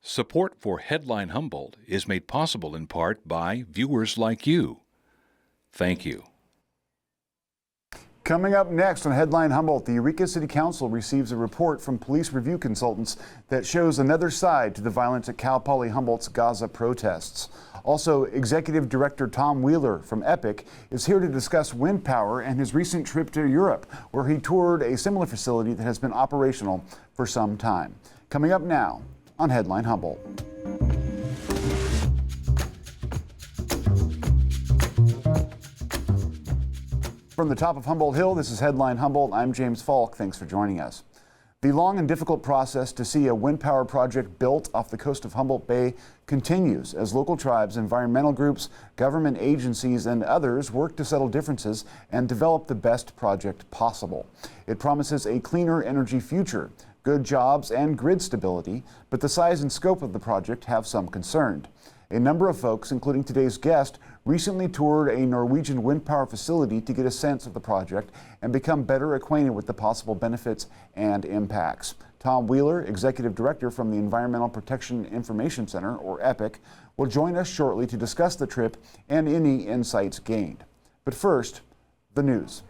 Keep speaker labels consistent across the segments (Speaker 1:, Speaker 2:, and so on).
Speaker 1: Support for Headline Humboldt is made possible in part by viewers like you. Thank you.
Speaker 2: Coming up next on Headline Humboldt, the Eureka City Council receives a report from police review consultants that shows another side to the violence at Cal Poly Humboldt's Gaza protests. Also, Executive Director Tom Wheeler from EPIC is here to discuss wind power and his recent trip to Europe, where he toured a similar facility that has been operational for some time. Coming up now on Headline Humboldt. From the top of Humboldt Hill, this is Headline Humboldt. I'm James Falk. Thanks for joining us. The long and difficult process to see a wind power project built off the coast of Humboldt Bay continues as local tribes, environmental groups, government agencies, and others work to settle differences and develop the best project possible. It promises a cleaner energy future, good jobs, and grid stability, but the size and scope of the project have some concern. A number of folks, including today's guest, recently toured a Norwegian wind power facility to get a sense of the project and become better acquainted with the possible benefits and impacts. Tom Wheeler, Executive Director from the Environmental Protection Information Center, or EPIC, will join us shortly to discuss the trip and any insights gained. But first, the news.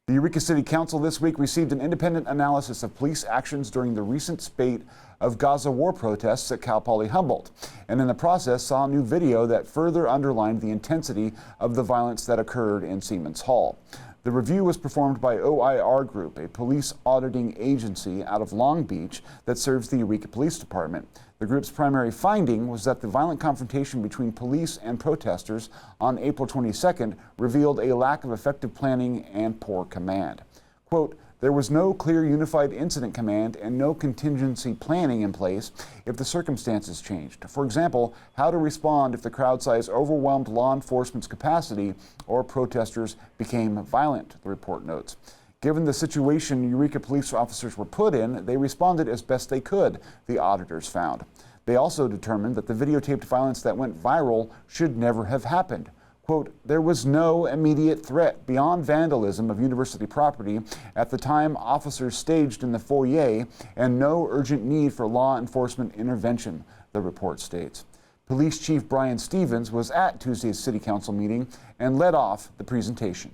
Speaker 2: The Eureka City Council this week received an independent analysis of police actions during the recent spate of Gaza war protests at Cal Poly Humboldt, and in the process saw a new video that further underlined the intensity of the violence that occurred in Siemens Hall. The review was performed by OIR Group, a police auditing agency out of Long Beach that serves the Eureka Police Department. The group's primary finding was that the violent confrontation between police and protesters on April 22nd revealed a lack of effective planning and poor command. Quote, "There was no clear unified incident command and no contingency planning in place if the circumstances changed. For example, how to respond if the crowd size overwhelmed law enforcement's capacity or protesters became violent," the report notes. Given the situation Eureka police officers were put in, they responded as best they could, the auditors found. They also determined that the videotaped violence that went viral should never have happened. Quote, "There was no immediate threat beyond vandalism of university property at the time officers staged in the foyer and no urgent need for law enforcement intervention," the report states. Police Chief Brian Stevens was at Tuesday's City Council meeting and led off the presentation.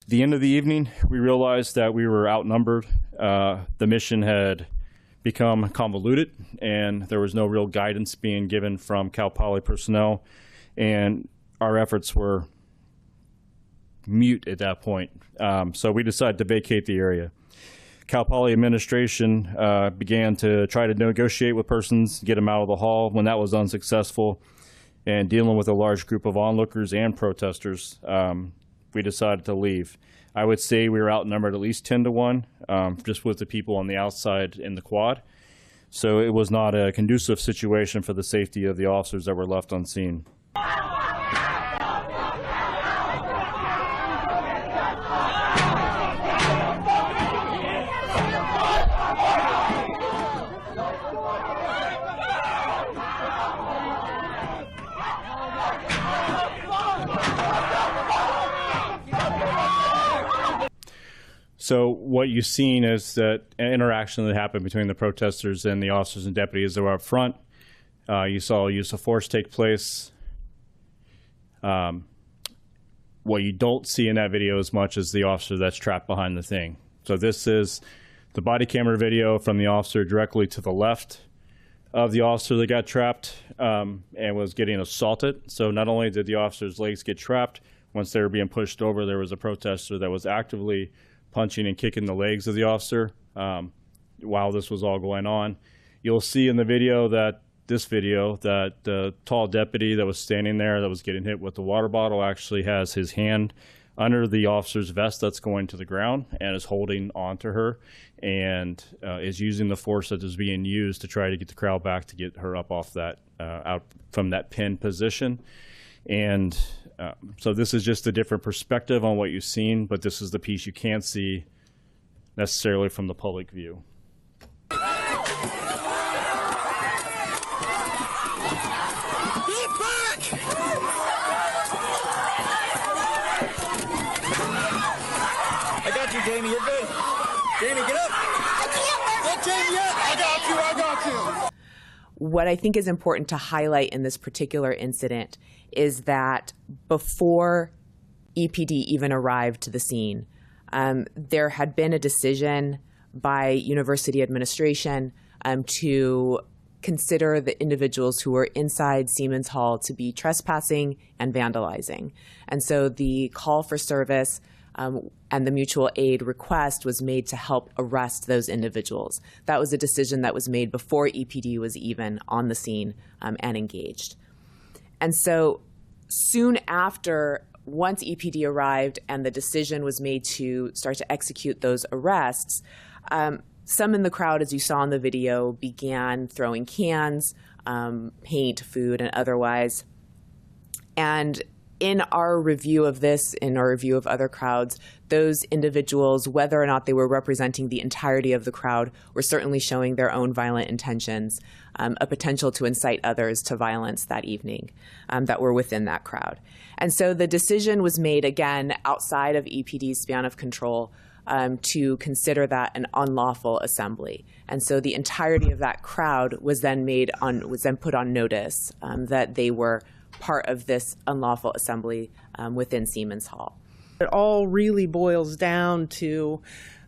Speaker 3: At the end of the evening, we realized that we were outnumbered. The mission had become convoluted, and there was no real guidance being given from Cal Poly personnel, and our efforts were mute at that point. So we decided to vacate the area. Cal Poly administration began to try to negotiate with persons, get them out of the hall. When that was unsuccessful, and dealing with a large group of onlookers and protesters, we decided to leave. I would say we were outnumbered at least 10-1, just with the people on the outside in the quad. So it was not a conducive situation for the safety of the officers that were left on scene. So what you've seen is that an interaction that happened between the protesters and the officers and deputies that were up front. You saw use of force take place. What you don't see in that video as much as the officer that's trapped behind the thing. So this is the body camera video from the officer directly to the left of the officer that got trapped and was getting assaulted. So not only did the officer's legs get trapped, once they were being pushed over, there was a protester that was actively punching and kicking the legs of the officer while this was all going on. You'll see in the video that the tall deputy that was standing there that was getting hit with the water bottle actually has his hand under the officer's vest that's going to the ground and is holding onto her and is using the force that is being used to try to get the crowd back to get her up off that, out from that pinned position. And so this is just a different perspective on what you've seen, but this is the piece you can't see necessarily from the public view.
Speaker 4: Jamie, you're good. Jamie, get up. I can't. Get Jamie up. I got you. What I think is important to highlight in this particular incident is that before EPD even arrived to the scene, there had been a decision by university administration to consider the individuals who were inside Siemens Hall to be trespassing and vandalizing. And so the call for service and the mutual aid request was made to help arrest those individuals. That was a decision that was made before EPD was even on the scene and engaged. And so soon after, once EPD arrived and the decision was made to start to execute those arrests, some in the crowd, as you saw in the video, began throwing cans, paint, food, and otherwise. And in our review of this, in our review of other crowds, those individuals, whether or not they were representing the entirety of the crowd, were certainly showing their own violent intentions, a potential to incite others to violence that evening that were within that crowd. And so the decision was made, again, outside of EPD's span of control, to consider that an unlawful assembly. And so the entirety of that crowd was then put on notice that they were part of this unlawful assembly within Siemens Hall.
Speaker 5: It all really boils down to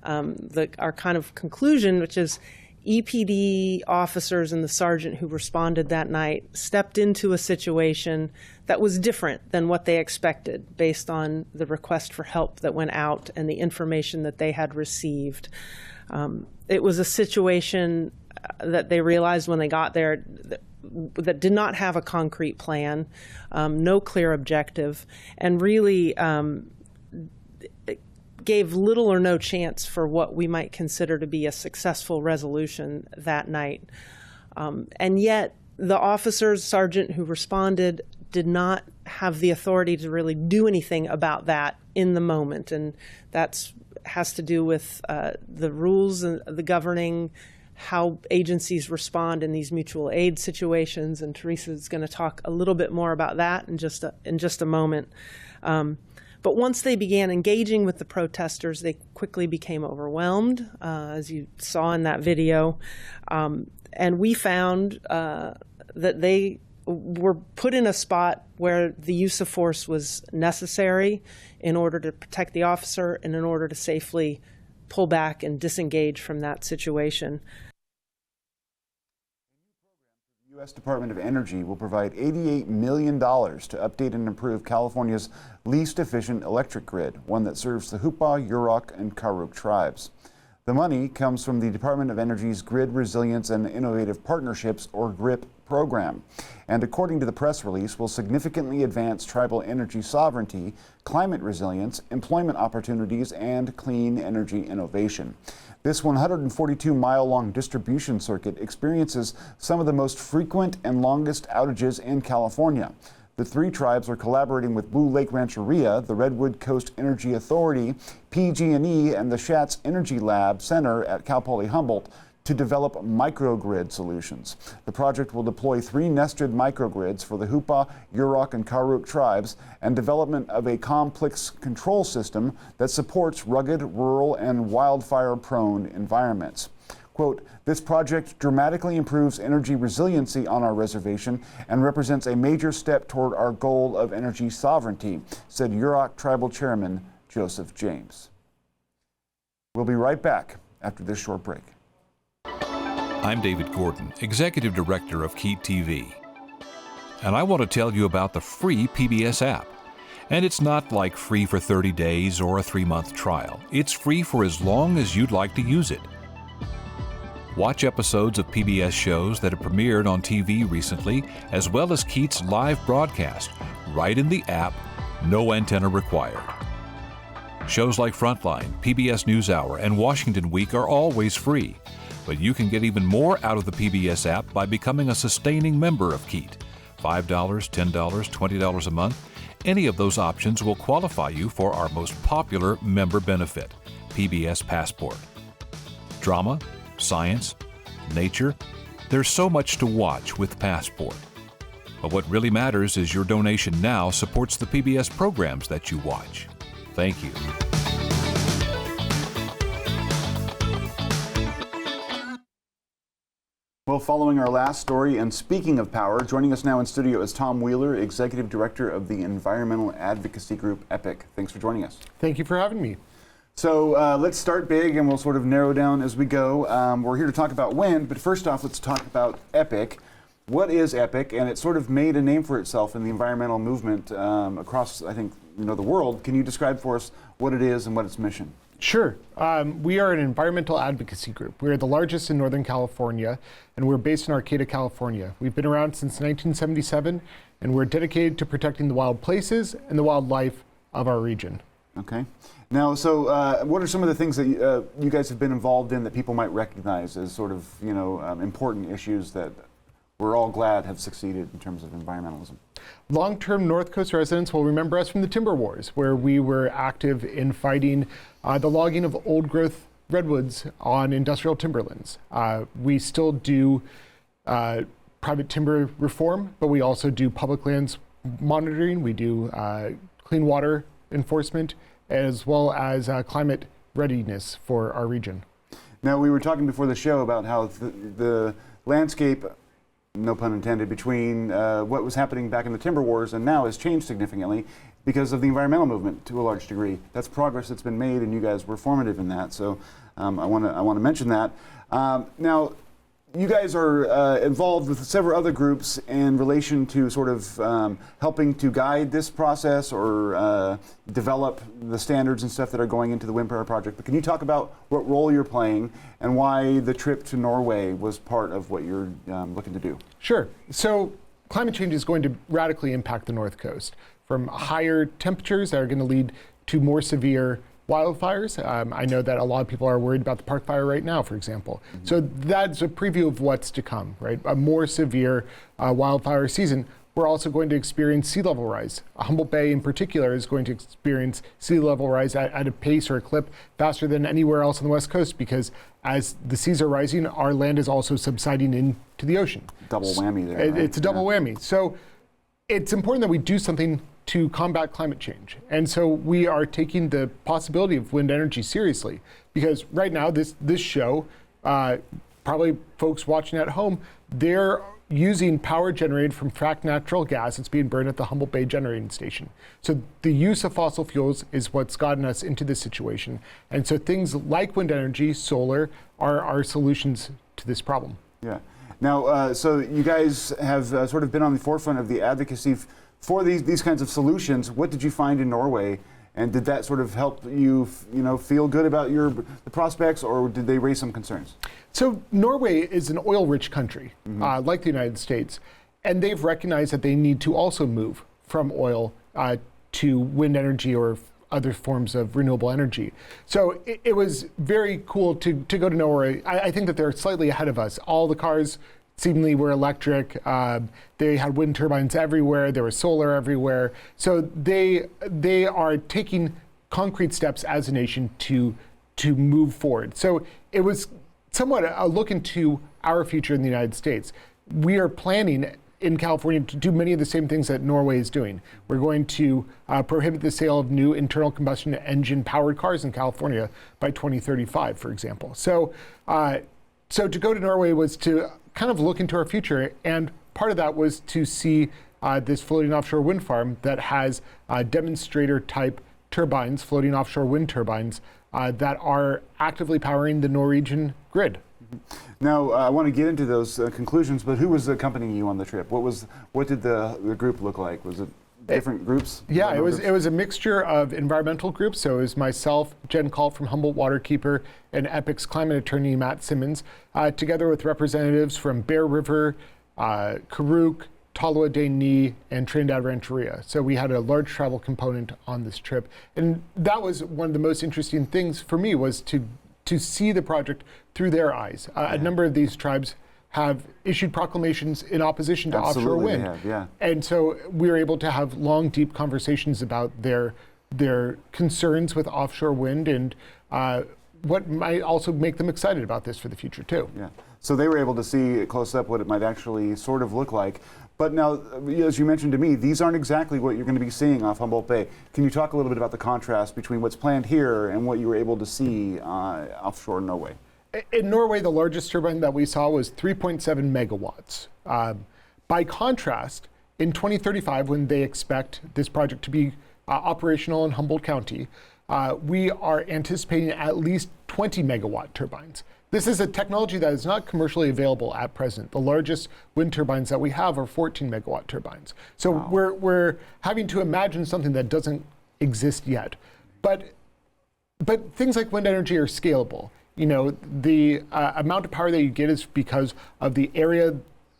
Speaker 5: our kind of conclusion, which is EPD officers and the sergeant who responded that night stepped into a situation that was different than what they expected based on the request for help that went out and the information that they had received. It was a situation that they realized when they got there that did not have a concrete plan, no clear objective, and really gave little or no chance for what we might consider to be a successful resolution that night. And yet the officers, sergeant who responded, did not have the authority to really do anything about that in the moment. And that has to do with the rules and the governing how agencies respond in these mutual aid situations. And Teresa is going to talk a little bit more about that in just a moment. But once they began engaging with the protesters, they quickly became overwhelmed, as you saw in that video. And we found that they were put in a spot where the use of force was necessary in order to protect the officer and in order to safely pull back and disengage from that situation.
Speaker 2: The U.S. Department of Energy will provide $88 million to update and improve California's least efficient electric grid, one that serves the Hupa, Yurok, and Karuk tribes. The money comes from the Department of Energy's Grid Resilience and Innovative Partnerships, or GRIP, program, and according to the press release, will significantly advance tribal energy sovereignty, climate resilience, employment opportunities, and clean energy innovation. This 142-mile-long distribution circuit experiences some of the most frequent and longest outages in California. The three tribes are collaborating with Blue Lake Rancheria, the Redwood Coast Energy Authority, PG&E, and the Schatz Energy Lab Center at Cal Poly Humboldt to develop microgrid solutions. The project will deploy 3 nested microgrids for the Hupa, Yurok, and Karuk tribes and development of a complex control system that supports rugged, rural, and wildfire-prone environments. Quote, "This project dramatically improves energy resiliency on our reservation and represents a major step toward our goal of energy sovereignty," said Yurok Tribal Chairman Joseph James. We'll be right back after this short break.
Speaker 1: I'm David Gordon, Executive Director of KEET TV. And I want to tell you about the free PBS app. And it's not like free for 30 days or a 3-month trial. It's free for as long as you'd like to use it. Watch episodes of PBS shows that have premiered on TV recently, as well as KEET's live broadcast, right in the app, no antenna required. Shows like Frontline, PBS NewsHour, and Washington Week are always free. But you can get even more out of the PBS app by becoming a sustaining member of KEET. $5, $10, $20 a month. Any of those options will qualify you for our most popular member benefit, PBS Passport. Drama, science, nature, there's so much to watch with Passport. But what really matters is your donation now supports the PBS programs that you watch. Thank you.
Speaker 2: Well, following our last story, and speaking of power, joining us now in studio is Tom Wheeler, Executive Director of the environmental advocacy group EPIC. Thanks for joining us.
Speaker 6: Thank you for having me.
Speaker 2: So let's start big and we'll sort of narrow down as we go. We're here to talk about wind, but first off, let's talk about EPIC. What is EPIC? And it sort of made a name for itself in the environmental movement across, I think, the world. Can you describe for us what it is and what its mission?
Speaker 6: Sure. We are an environmental advocacy group. We are the largest in Northern California, and we're based in Arcata, California. We've been around since 1977, and we're dedicated to protecting the wild places and the wildlife of our region.
Speaker 2: Okay. Now, so what are some of the things that you guys have been involved in that people might recognize as sort of, important issues that we're all glad have succeeded in terms of environmentalism?
Speaker 6: Long-term North Coast residents will remember us from the Timber Wars, where we were active in fighting the logging of old-growth redwoods on industrial timberlands. We still do private timber reform, but we also do public lands monitoring. We do clean water enforcement, as well as climate readiness for our region.
Speaker 2: Now, we were talking before the show about how the landscape, no pun intended, between what was happening back in the Timber Wars and now has changed significantly because of the environmental movement to a large degree. That's progress that's been made, and you guys were formative in that. So I want to mention that. Now, you guys are involved with several other groups in relation to sort of helping to guide this process or develop the standards and stuff that are going into the wind power project. But can you talk about what role you're playing and why the trip to Norway was part of what you're looking to do?
Speaker 6: Sure. So climate change is going to radically impact the North Coast, from higher temperatures that are going to lead to more severe wildfires. I know that a lot of people are worried about the Park Fire right now, for example. Mm-hmm. So that's a preview of what's to come, right? A more severe wildfire season. We're also going to experience sea level rise. Humboldt Bay in particular is going to experience sea level rise at a pace or a clip faster than anywhere else on the West Coast, because as the seas are rising, our land is also subsiding into the ocean.
Speaker 2: Double whammy there. Right?
Speaker 6: It's a double whammy. So it's important that we do something to combat climate change. And so we are taking the possibility of wind energy seriously, because right now this show, probably folks watching at home, they're using power generated from fracked natural gas that's being burned at the Humboldt Bay generating station. So the use of fossil fuels is what's gotten us into this situation. And so things like wind energy, solar, are our solutions to this problem.
Speaker 2: Yeah. Now, so you guys have sort of been on the forefront of the advocacy for these kinds of solutions. What did you find in Norway, and did that sort of help you, feel good about the prospects, or did they raise some concerns?
Speaker 6: So Norway is an oil-rich country, mm-hmm. Like the United States, and they've recognized that they need to also move from oil to wind energy or other forms of renewable energy. So it was very cool to go to Norway. I think that they're slightly ahead of us. All the cars seemingly were electric. They had wind turbines everywhere. There was solar everywhere. So they are taking concrete steps as a nation to move forward. So it was somewhat a look into our future in the United States. We are planning in California to do many of the same things that Norway is doing. We're going to prohibit the sale of new internal combustion engine powered cars in California by 2035, for example. So to go to Norway was to kind of look into our future, and part of that was to see this floating offshore wind farm that has demonstrator type turbines, floating offshore wind turbines, that are actively powering the Norwegian grid.
Speaker 2: Now, I want to get into those conclusions, but who was accompanying you on the trip? What did the group look like? Was it different groups?
Speaker 6: Yeah, it was a mixture of environmental groups. So it was myself, Jen Call from Humboldt Waterkeeper, and EPIC's climate attorney, Matt Simmons, together with representatives from Bear River, Karuk, Taloa de Ni, and Trinidad Rancheria. So we had a large travel component on this trip. And that was one of the most interesting things for me, was to see the project through their eyes. A number of these tribes have issued proclamations in opposition to offshore wind.
Speaker 2: They have, yeah.
Speaker 6: And so we were able to have long, deep conversations about their concerns with offshore wind and what might also make them excited about this for the future too.
Speaker 2: Yeah. So they were able to see close up what it might actually sort of look like. But now, as you mentioned to me, these aren't exactly what you're going to be seeing off Humboldt Bay. Can you talk a little bit about the contrast between what's planned here and what you were able to see offshore Norway?
Speaker 6: In Norway, the largest turbine that we saw was 3.7 megawatts. By contrast, in 2035, when they expect this project to be operational in Humboldt County, we are anticipating at least 20 megawatt turbines. This is a technology that is not commercially available at present. The largest wind turbines that we have are 14 megawatt turbines. So we're having to imagine something that doesn't exist yet. But things like wind energy are scalable. You know, the amount of power that you get is because of the area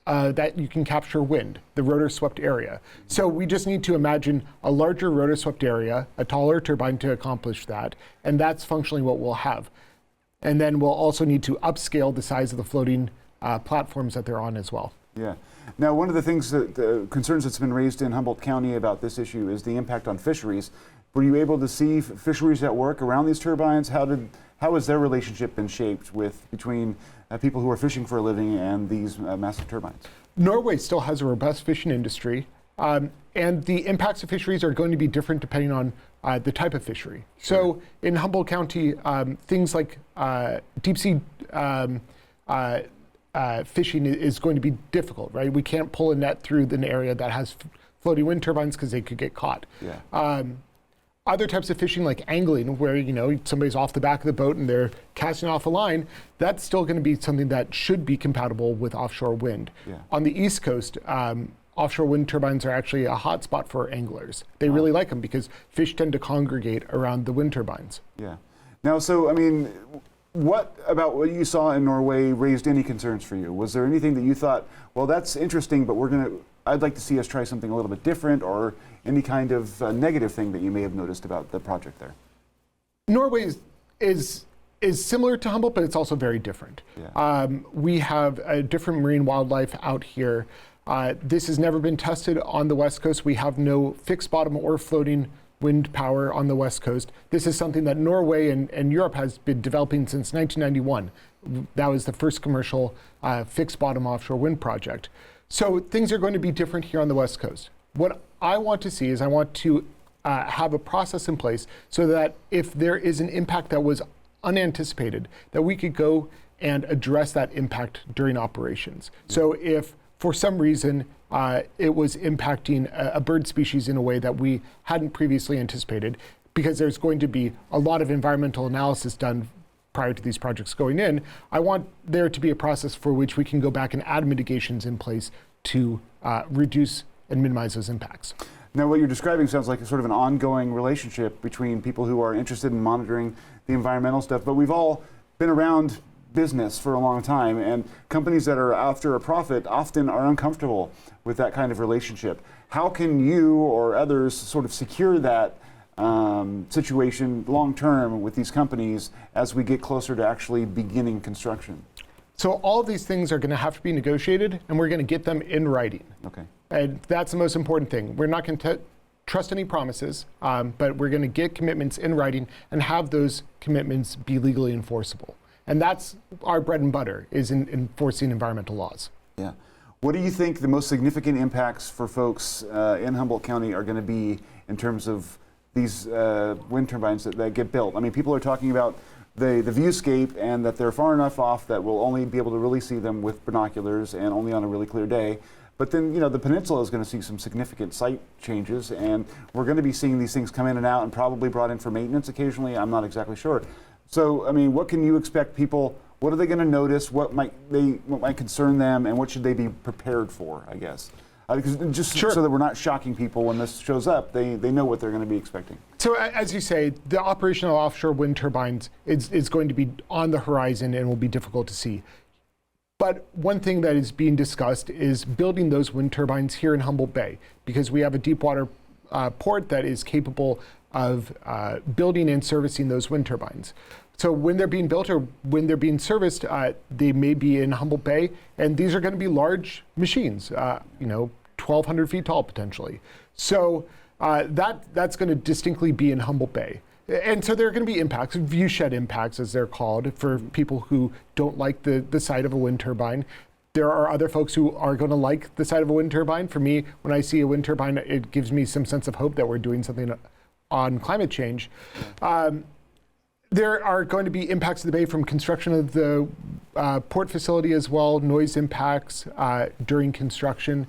Speaker 6: that you can capture wind, the rotor swept area. So we just need to imagine a larger rotor swept area, a taller turbine to accomplish that, and that's functionally what we'll have. And then we'll also need to upscale the size of the floating platforms that they're on as well.
Speaker 2: Yeah. Now, one of the things that concerns that's been raised in Humboldt County about this issue is the impact on fisheries. Were you able to see fisheries at work around these turbines? How has their relationship been shaped between people who are fishing for a living and these massive turbines?
Speaker 6: Norway still has a robust fishing industry, and the impacts of fisheries are going to be different depending on the type of fishery. Sure. So in Humboldt County, things like deep sea fishing is going to be difficult, right? We can't pull a net through an area that has floating wind turbines because they could get caught. Yeah. Other types of fishing, like angling, where somebody's off the back of the boat and they're casting off a line, that's still going to be something that should be compatible with offshore wind. Yeah. On the East Coast, offshore wind turbines are actually a hot spot for anglers. They really like them because fish tend to congregate around the wind turbines. Yeah.
Speaker 2: Now, so, I mean, what about what you saw in Norway raised any concerns for you? Was there anything that you thought, well, that's interesting, but I'd like to see us try something a little bit different, or any kind of negative thing that you may have noticed about the project there?
Speaker 6: Norway is similar to Humboldt, but it's also very different. Yeah. We have a different marine wildlife out here. This has never been tested on the West Coast. We have no fixed bottom or floating wind power on the West Coast. This is something that Norway and Europe has been developing since 1991. That was the first commercial fixed bottom offshore wind project. So things are going to be different here on the West Coast. What I want to see is I want to have a process in place so that if there is an impact that was unanticipated, that we could go and address that impact during operations. So if for some reason it was impacting a bird species in a way that we hadn't previously anticipated, because there's going to be a lot of environmental analysis done prior to these projects going in, I want there to be a process for which we can go back and add mitigations in place to reduce and minimize those impacts.
Speaker 2: Now, what you're describing sounds like a sort of an ongoing relationship between people who are interested in monitoring the environmental stuff, but we've all been around business for a long time, and companies that are after a profit often are uncomfortable with that kind of relationship. How can you or others sort of secure that situation long-term with these companies as we get closer to actually beginning construction?
Speaker 6: So all of these things are going to have to be negotiated, and we're going to get them in writing. Okay. And that's the most important thing. We're not going to trust any promises, but we're going to get commitments in writing and have those commitments be legally enforceable. And that's our bread and butter, is in enforcing environmental laws.
Speaker 2: Yeah. What do you think the most significant impacts for folks in Humboldt County are going to be in terms of these wind turbines that get built? I mean, people are talking about the viewscape and that they're far enough off that we'll only be able to really see them with binoculars and only on a really clear day. But then, the peninsula is going to see some significant site changes, and we're going to be seeing these things come in and out and probably brought in for maintenance occasionally. I'm not exactly sure. So, I mean, what can you expect people, what are they going to notice? What might concern them, and what should they be prepared for, I guess? Sure. So that we're not shocking people when this shows up, they know what they're going to be expecting.
Speaker 6: So as you say, the operation of offshore wind turbines is going to be on the horizon and will be difficult to see. But one thing that is being discussed is building those wind turbines here in Humboldt Bay, because we have a deep water port that is capable of building and servicing those wind turbines. So when they're being built or when they're being serviced, they may be in Humboldt Bay, and these are going to be large machines, 1,200 feet tall potentially. So that's going to distinctly be in Humboldt Bay. And so there are going to be impacts, viewshed impacts as they're called, for people who don't like the sight of a wind turbine. There are other folks who are going to like the sight of a wind turbine. For me, when I see a wind turbine, it gives me some sense of hope that we're doing something on climate change. There are going to be impacts to the bay from construction of the port facility as well, noise impacts during construction.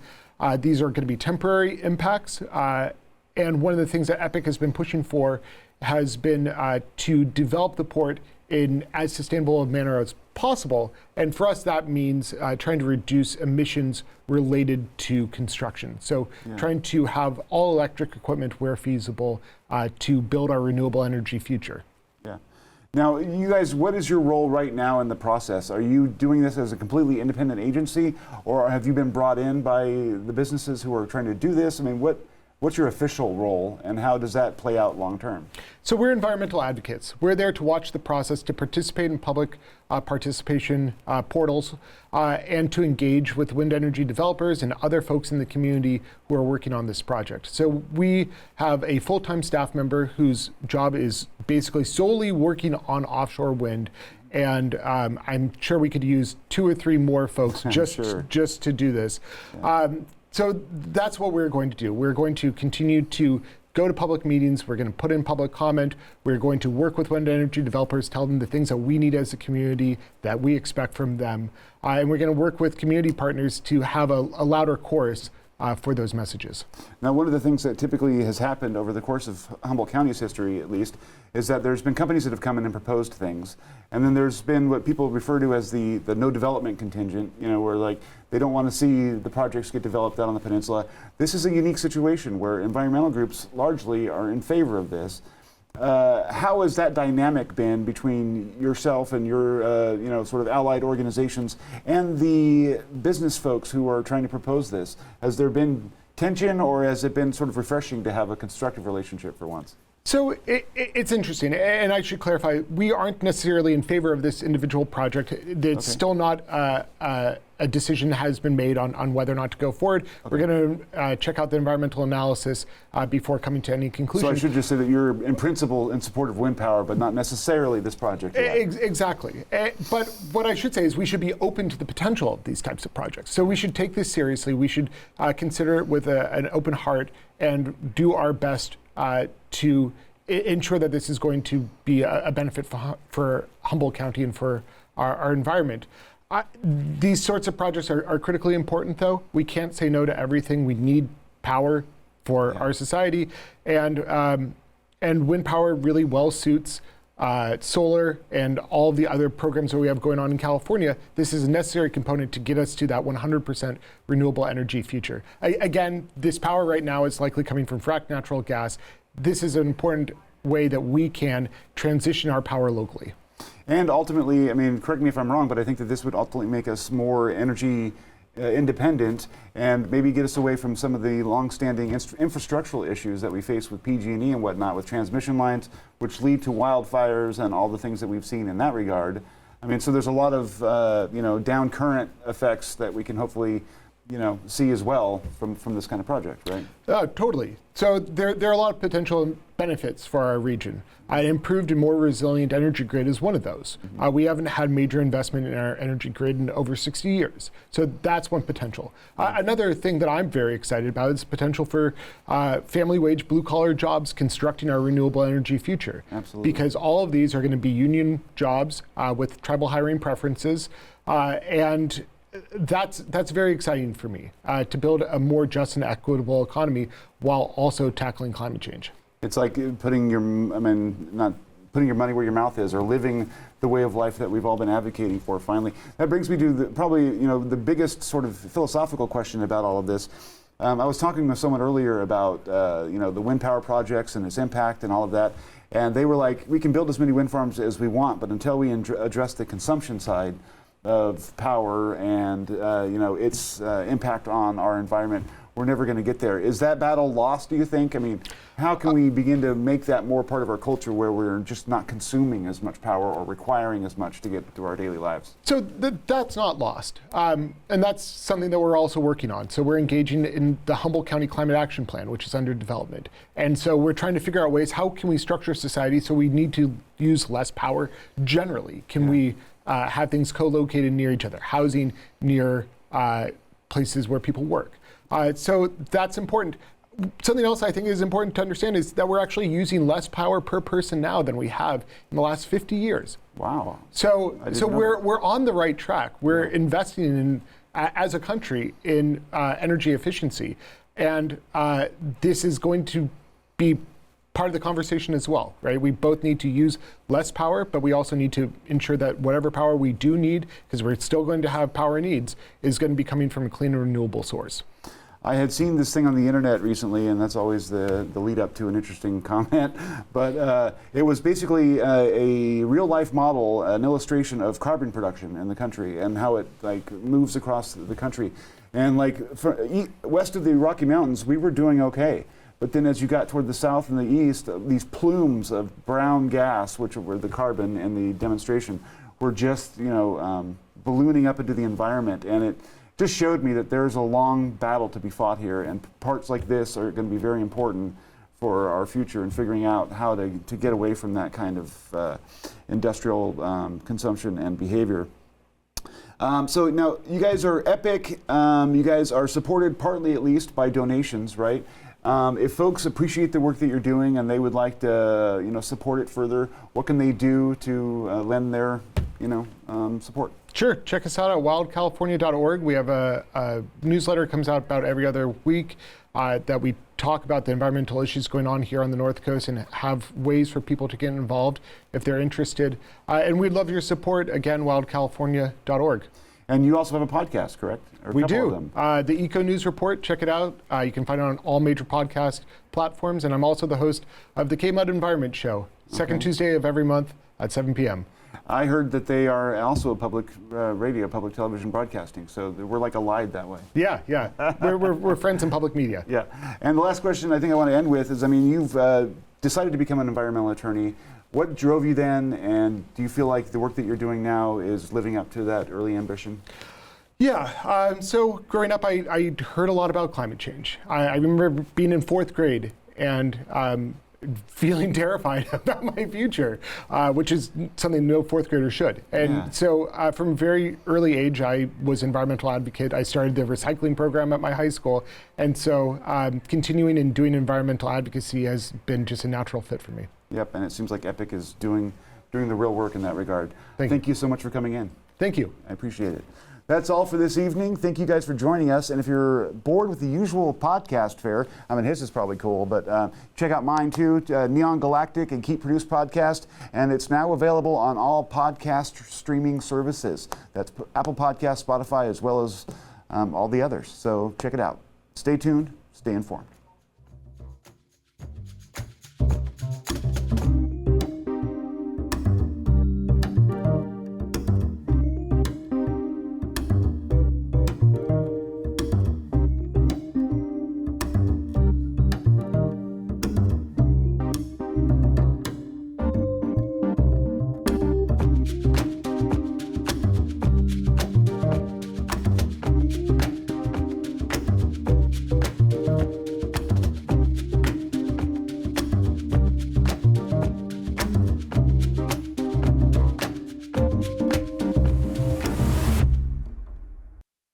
Speaker 6: These are going to be temporary impacts. And one of the things that EPIC has been pushing for has been to develop the port in as sustainable a manner as possible. And for us, that means trying to reduce emissions related to construction. So trying to have all electric equipment where feasible to build our renewable energy future.
Speaker 2: Yeah. Now, you guys, what is your role right now in the process? Are you doing this as a completely independent agency, or have you been brought in by the businesses who are trying to do this? I mean, what's your official role, and how does that play out long term?
Speaker 6: So we're environmental advocates. We're there to watch the process, to participate in public participation portals, and to engage with wind energy developers and other folks in the community who are working on this project. So we have a full-time staff member whose job is basically solely working on offshore wind. And I'm sure we could use 2 or 3 more folks just to do this. Yeah. So that's what we're going to do. We're going to continue to go to public meetings. We're going to put in public comment. We're going to work with wind energy developers, tell them the things that we need as a community, that we expect from them. And we're going to work with community partners to have a louder chorus for those messages.
Speaker 2: Now, one of the things that typically has happened over the course of Humboldt County's history, at least, is that there's been companies that have come in and proposed things, and then there's been what people refer to as the no development contingent, you know, where like they don't want to see the projects get developed out on the peninsula. This is a unique situation where environmental groups largely are in favor of this. How has that dynamic been between yourself and your, you know, sort of allied organizations and the business folks who are trying to propose this? Has there been tension, or has it been sort of refreshing to have a constructive relationship for once?
Speaker 6: So it's interesting, and I should clarify, we aren't necessarily in favor of this individual project. It's still not a decision has been made on whether or not to go forward. Okay. We're going to check out the environmental analysis before coming to any conclusion.
Speaker 2: So I should just say that you're in principle in support of wind power, but not necessarily this project yet.
Speaker 6: Exactly. But what I should say is we should be open to the potential of these types of projects. So we should take this seriously. We should consider it with an open heart and do our best to ensure that this is going to be a benefit for Humboldt County and for our environment. These sorts of projects are critically important, though. We can't say no to everything. We need power for our society, and wind power really well suits solar and all the other programs that we have going on in California. This is a necessary component to get us to that 100% renewable energy future. Again, this power right now is likely coming from fracked natural gas. This is an important way that we can transition our power locally.
Speaker 2: And ultimately, I mean, correct me if I'm wrong, but I think that this would ultimately make us more energy independent and maybe get us away from some of the long-standing infrastructural issues that we face with PG&E and whatnot, with transmission lines, which lead to wildfires and all the things that we've seen in that regard. I mean, so there's a lot of you know, down current effects that we can hopefully, you know, see as well from this kind of project, right?
Speaker 6: Totally. So there are a lot of potential benefits for our region. An improved and more resilient energy grid is one of those. Mm-hmm. We haven't had major investment in our energy grid in over 60 years. So that's one potential. Another thing that I'm very excited about is potential for family wage blue-collar jobs constructing our renewable energy future.
Speaker 2: Absolutely.
Speaker 6: Because all of these are going to be union jobs with tribal hiring preferences, and that's very exciting for me, to build a more just and equitable economy while also tackling climate change.
Speaker 2: It's like putting your, not putting your money where your mouth is, or living the way of life that we've all been advocating for, finally. That brings me to probably, you know, the biggest sort of philosophical question about all of this. I was talking with someone earlier about, you know, the wind power projects and its impact and all of that. And they were like, we can build as many wind farms as we want, but until we address the consumption side of power and you know, its impact on our environment, we're never going to get there. Is that battle lost, do you think? I mean, how can we begin to make that more part of our culture, where we're just not consuming as much power or requiring as much to get through our daily lives?
Speaker 6: So that's not lost. And that's something that we're also working on. So we're engaging in the Humboldt County Climate Action Plan, which is under development. And so we're trying to figure out ways, how can we structure society so we need to use less power generally? Can we have things co-located near each other, housing near places where people work? So that's important. something else I think is important to understand is that we're actually using less power per person now than we have in the last 50 years.
Speaker 2: Wow.
Speaker 6: So we're on the right track. We're investing in, as a country, in energy efficiency. And this is going to be part of the conversation as well, right? We both need to use less power, but we also need to ensure that whatever power we do need, because we're still going to have power needs, is going to be coming from a clean and renewable source.
Speaker 2: I had seen this thing on the internet recently, and that's always the lead up to an interesting comment, but it was basically a real life model, an illustration of carbon production in the country and how it like moves across the country. And like west of the Rocky Mountains, we were doing okay. But then as you got toward the south and the east, these plumes of brown gas, which were the carbon in the demonstration, were just, ballooning up into the environment. And it just showed me that there's a long battle to be fought here, and parts like this are going to be very important for our future in figuring out how to get away from that kind of industrial consumption and behavior. So now you guys are Epic. You guys are supported partly, at least, by donations, right? If folks appreciate the work that you're doing and they would like to, support it further, what can they do to lend their, support?
Speaker 6: Sure. Check us out at wildcalifornia.org. We have a newsletter that comes out about every other week that we talk about the environmental issues going on here on the North Coast and have ways for people to get involved if they're interested. And we'd love your support. Again, wildcalifornia.org.
Speaker 2: And you also have a podcast, correct? Or
Speaker 6: we do. The Eco News Report, check it out. You can find it on all major podcast platforms. And I'm also the host of the KMUD Environment Show, second Tuesday of every month at 7 p.m.
Speaker 2: I heard that they are also a public radio, public television broadcasting, so we're like allied that way.
Speaker 6: Yeah. we're friends in public media.
Speaker 2: Yeah. And the last question I think I want to end with is, you've decided to become an environmental attorney. What drove you then, and do you feel like the work that you're doing now is living up to that early ambition?
Speaker 6: Yeah. So growing up, I heard a lot about climate change. I remember being in 4th grade and feeling terrified about my future, which is something no 4th grader should. And so from a very early age, I was an environmental advocate. I started the recycling program at my high school. And so continuing and doing environmental advocacy has been just a natural fit for me.
Speaker 2: Yep, and it seems like Epic is doing the real work in that regard. Thank you so much for coming in.
Speaker 6: Thank you.
Speaker 2: I appreciate it. That's all for this evening. Thank you guys for joining us. And if you're bored with the usual podcast fare, his is probably cool, but check out mine too, Neon Galactic and KEET Produced Podcast. And it's now available on all podcast streaming services. That's Apple Podcasts, Spotify, as well as all the others. So check it out. Stay tuned, stay informed.